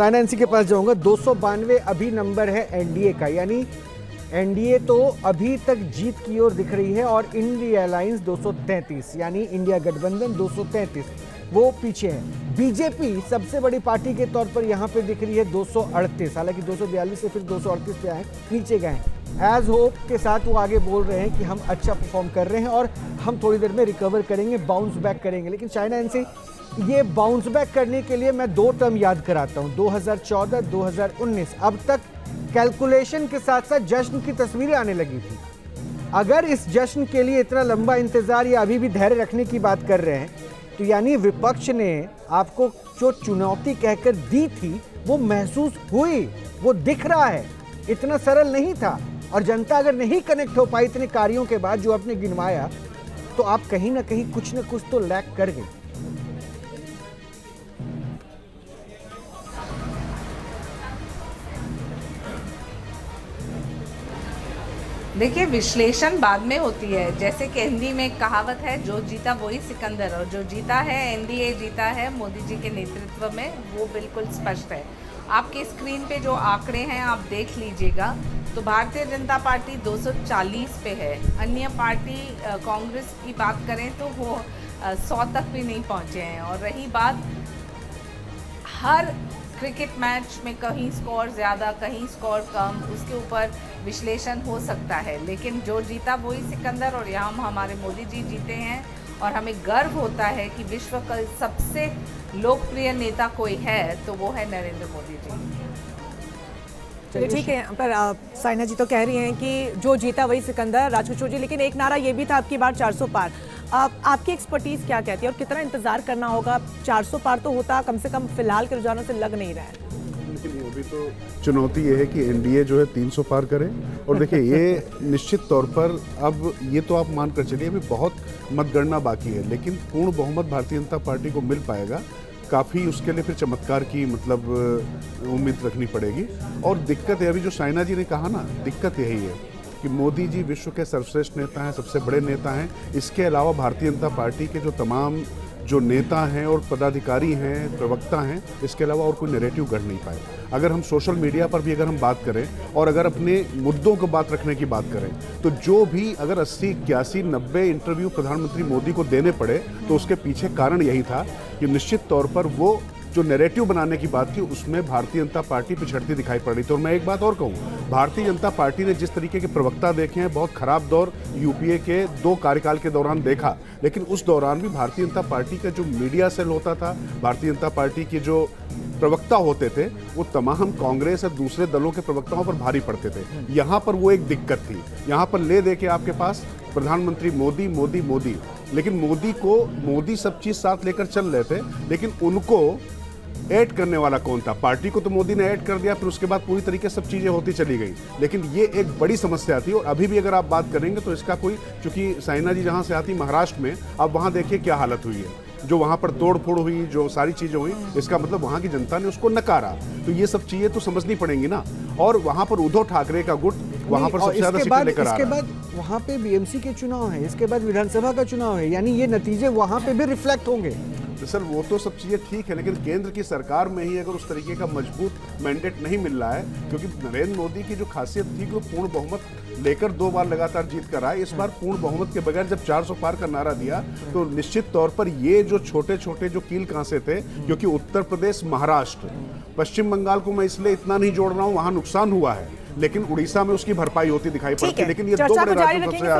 साइना के पास जाऊंगा। 292 अभी नंबर है एनडीए का, यानी एनडीए तो अभी तक जीत की ओर दिख रही है और इंडिया अलायंस 233, यानी इंडिया गठबंधन 233 वो पीछे है। बीजेपी सबसे बड़ी पार्टी के तौर पर यहाँ पे दिख रही है 238, हालांकि 242 से फिर 238 पे आए, नीचे गए हैं। एज होप के साथ वो आगे बोल रहे हैं कि हम अच्छा परफॉर्म कर रहे हैं और हम थोड़ी देर में रिकवर करेंगे, बाउंस बैक करेंगे। लेकिन चाइना इनसे ये बाउंस बैक करने के लिए मैं 2 टर्म याद कराता हूँ, 2014, 2019। अब तक कैलकुलेशन के साथ साथ जश्न की तस्वीरें आने लगी थी। अगर इस जश्न के लिए इतना लंबा इंतजार या अभी भी धैर्य रखने की बात कर रहे हैं, तो यानी विपक्ष ने आपको जो चुनौती कहकर दी थी वो महसूस हुई, वो दिख रहा है। इतना सरल नहीं था और जनता अगर नहीं कनेक्ट हो पाई इतने कार्यों के बाद जो आपने गिनवाया, तो आप कहीं ना कहीं कुछ ना कुछ तो लैक कर गए। देखिए, विश्लेषण बाद में होती है। जैसे कि हिंदी में एक कहावत है, जो जीता वही सिकंदर, और जो जीता है एनडीए जीता है मोदी जी के नेतृत्व में, वो बिल्कुल स्पष्ट है। आपके स्क्रीन पे जो आंकड़े हैं आप देख लीजिएगा। तो भारतीय जनता पार्टी 240 पे है। अन्य पार्टी कांग्रेस की बात करें तो वो 100 तक भी नहीं पहुंचे हैं। और रही बात, हर क्रिकेट मैच में कहीं स्कोर ज़्यादा कहीं स्कोर कम, उसके ऊपर विश्लेषण हो सकता है, लेकिन जो जीता वही सिकंदर। और यहाँ हमारे मोदी जी जीते हैं और हमें गर्व होता है कि विश्व का सबसे लोकप्रिय नेता कोई है तो वो है नरेंद्र मोदी जी। चलिए ठीक है, पर साइना जी तो कह रही हैं कि जो जीता वही सिकंदर, राजकिशोर जी, लेकिन एक नारा ये भी था आपकी बार 400 पार। आपकी एक्सपर्टीज क्या कहती है और कितना इंतजार करना होगा? 400 पार तो होता कम से कम फिलहाल के रुझानों से लग नहीं रहा है। लेकिन अभी तो चुनौती ये है कि एनडीए जो है 300 पार करे। और देखिए, ये निश्चित तौर पर अब ये तो आप मान कर चलिए अभी बहुत मतगणना बाकी है, लेकिन पूर्ण बहुमत भारतीय जनता पार्टी को मिल पाएगा। काफ़ी उसके लिए फिर चमत्कार की मतलब उम्मीद रखनी पड़ेगी। और दिक्कत है, अभी जो साइना जी ने कहा ना, दिक्कत यही है कि मोदी जी विश्व के सर्वश्रेष्ठ नेता हैं, सबसे बड़े नेता हैं। इसके अलावा भारतीय जनता पार्टी के जो तमाम जो नेता हैं और पदाधिकारी हैं, प्रवक्ता हैं, इसके अलावा और कोई नैरेटिव गढ़ नहीं पाए। अगर हम सोशल मीडिया पर भी अगर हम बात करें और अगर अपने मुद्दों को बात रखने की बात करें, तो जो भी अगर 80, 81, 90 इंटरव्यू प्रधानमंत्री मोदी को देने पड़े, तो उसके पीछे कारण यही था कि निश्चित तौर पर वो जो नैरेटिव बनाने की बात थी उसमें भारतीय जनता पार्टी पिछड़ती दिखाई पड़ रही थी। और मैं एक बात और कहूँ, भारतीय जनता पार्टी ने जिस तरीके के प्रवक्ता देखे हैं, बहुत खराब दौर यूपीए के 2 कार्यकाल के दौरान देखा, लेकिन उस दौरान भी भारतीय जनता पार्टी का जो मीडिया सेल होता था, भारतीय जनता पार्टी के जो प्रवक्ता होते थे, वो तमाम कांग्रेस और दूसरे दलों के प्रवक्ताओं पर भारी पड़ते थे। यहाँ पर वो एक दिक्कत थी। यहाँ पर ले दे के आपके पास प्रधानमंत्री मोदी मोदी मोदी, लेकिन मोदी सब चीज़ साथ लेकर चल रहे थे, लेकिन उनको ऐड करने वाला कौन था? पार्टी को तो मोदी ने ऐड कर दिया, फिर उसके बाद पूरी तरीके से सब चीज़ें होती चली गई। लेकिन ये एक बड़ी समस्या थी। और अभी भी अगर आप बात करेंगे तो इसका कोई, चूंकि साइना जी जहाँ से आती महाराष्ट्र में, अब वहाँ देखिए क्या हालत हुई है, जो वहाँ पर तोड़ फोड़ हुई, जो सारी चीज़ें हुई, इसका मतलब वहाँ की जनता ने उसको नकारा। तो ये सब चीज़ें तो समझनी पड़ेंगी ना। और वहाँ पर उद्धव ठाकरे का गुट वहाँ पर सबसे ज़्यादा सीटें लेकर आ रहा है। इसके बाद वहाँ पे बीएमसी के चुनाव है, इसके बाद विधानसभा का चुनाव है, यानी ये नतीजे वहाँ पे भी रिफ्लेक्ट होंगे। सर वो तो सब चीज़ें ठीक है, लेकिन केंद्र की सरकार में ही अगर उस तरीके का मजबूत मैंडेट नहीं मिल रहा है, क्योंकि नरेंद्र मोदी की जो खासियत थी कि वो पूर्ण बहुमत लेकर 2 बार लगातार जीत कर आए, इस बार पूर्ण बहुमत के बगैर जब 400 पार का नारा दिया, तो निश्चित तौर पर ये जो छोटे छोटे जो कील कांसे थे, क्योंकि उत्तर प्रदेश, महाराष्ट्र, पश्चिम बंगाल को मैं इसलिए इतना नहीं जोड़ रहा हूँ, वहाँ नुकसान हुआ है, लेकिन उड़ीसा में उसकी भरपाई होती दिखाई पड़ती है। लेकिन ये 2 बड़े राज्यों में सबसे